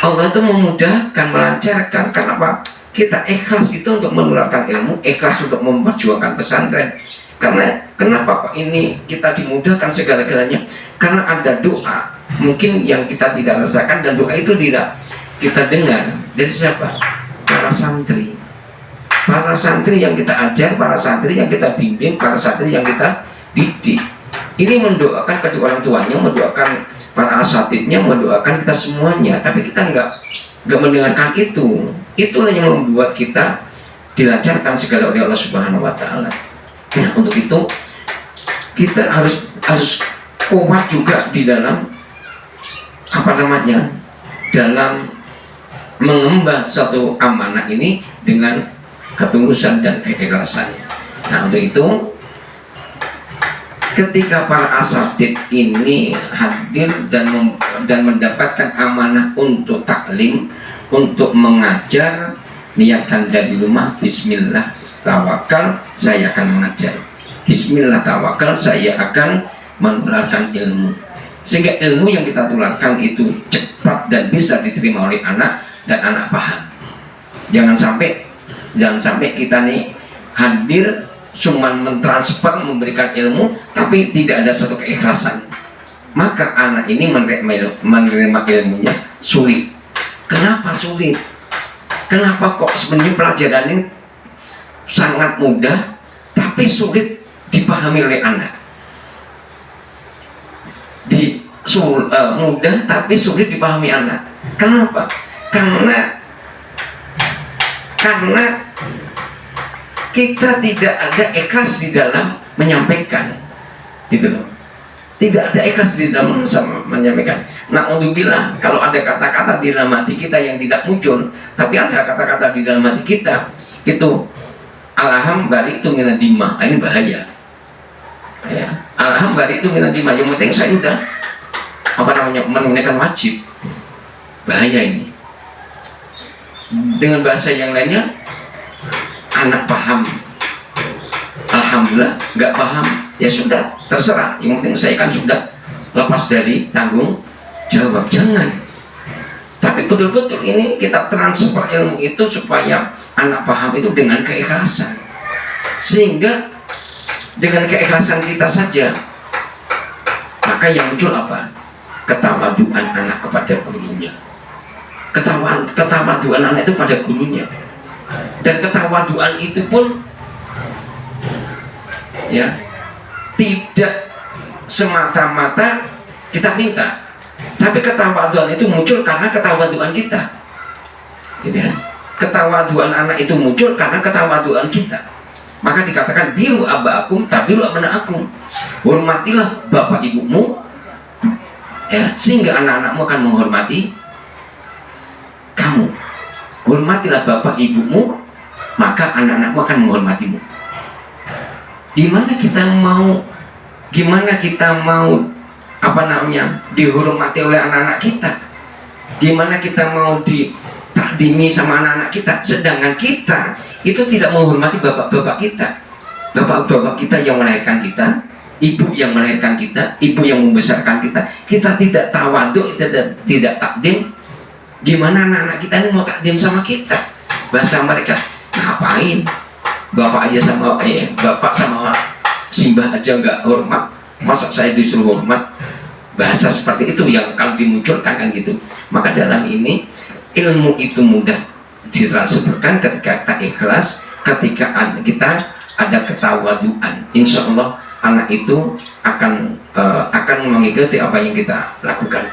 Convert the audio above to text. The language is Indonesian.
Allah itu memudahkan, melancarkan. Kenapa? Kita ikhlas itu untuk menularkan ilmu, ikhlas untuk memperjuangkan pesantren. Karena kenapa Pak ini kita dimudahkan segala-galanya? Karena ada doa mungkin yang kita tidak rasakan, dan doa itu tidak kita dengar dari siapa? Para santri. Para santri yang kita ajar, para santri yang kita bimbing, para santri yang kita didik. Ini mendoakan kedua orang tuanya, mendoakan para asatidnya, mendoakan kita semuanya. Tapi kita nggak mendengarkan itu. Itulah yang membuat kita dilancarkan segala oleh Allah Subhanahu Wa Taala. Nah, untuk itu kita harus kuat juga di dalam dalam mengemban suatu amanah ini dengan ketulusan dan keikhlasan. Nah, untuk itu ketika para asatid ini hadir dan mendapatkan amanah untuk taklim, untuk mengajar, niatkan dari rumah, bismillah tawakal, saya akan mengajar, bismillah tawakal, saya akan menularkan ilmu. Sehingga ilmu yang kita tularkan itu cepat dan bisa diterima oleh anak, dan anak paham. Jangan sampai kita nih hadir cuma mentransfer, memberikan ilmu, tapi tidak ada suatu keikhlasan. Maka anak ini menerima ilmunya sulit. Kenapa sulit? Kenapa kok sebenarnya pelajaran ini sangat mudah tapi sulit dipahami oleh anak? Mudah tapi sulit dipahami anak. Kenapa? Karena kita tidak ada ikhlas di dalam menyampaikan, gitu loh. Tidak ada ikhlas di dalam menyampaikan. Nah, alhamdulillah kalau ada kata-kata di dalam hati kita yang tidak muncul, tapi ada kata-kata di dalam hati kita itu alhamdulillah itu minadimah, ini bahaya. Ya, alhamdulillah itu minadimah. Yang penting saya udah menunaikan wajib. Bahaya ini. Dengan bahasa yang lainnya, anak paham, alhamdulillah. Nggak paham, ya sudah, terserah. Yang penting saya kan sudah lepas dari tanggung jawab. Jangan. Tapi betul-betul ini kita transfer ilmu itu supaya anak paham itu dengan keikhlasan. Sehingga dengan keikhlasan kita saja, maka yang muncul apa? Ketawaduan anak kepada gurunya. Ketawaduan anak itu pada gurunya. Dan ketawaduan itu pun ya tidak semata-mata kita minta, tapi ketawaduan itu muncul karena ketawaduan kita, gitu ya. Ketawaduan anak itu muncul karena ketawaduan kita. Maka dikatakan biru abakum tabiru abnaakum, hormatilah bapak ibumu, ya, sehingga anak-anakmu akan menghormati kamu. Hormatilah bapak ibumu, maka anak-anakmu akan menghormatimu. Gimana kita mau dihormati oleh anak-anak kita? Gimana kita mau ditakdimi sama anak-anak kita, sedangkan kita itu tidak menghormati bapak-bapak kita, bapak-bapak kita yang melahirkan kita, ibu yang melahirkan kita, ibu yang membesarkan kita. Kita tidak tawaduk, tidak takdim. Gimana anak-anak kita ini mau takdim sama kita? Bahasa mereka, ngapain? Bapak aja sama bapak sama simbah aja nggak hormat, masa saya disuruh hormat? Bahasa seperti itu yang kalau dimunculkan kan gitu. Maka dalam ini ilmu itu mudah ditransferkan ketika kita ikhlas, ketika kita ada ketawaduan. Insya Allah anak itu akan mengikuti apa yang kita lakukan.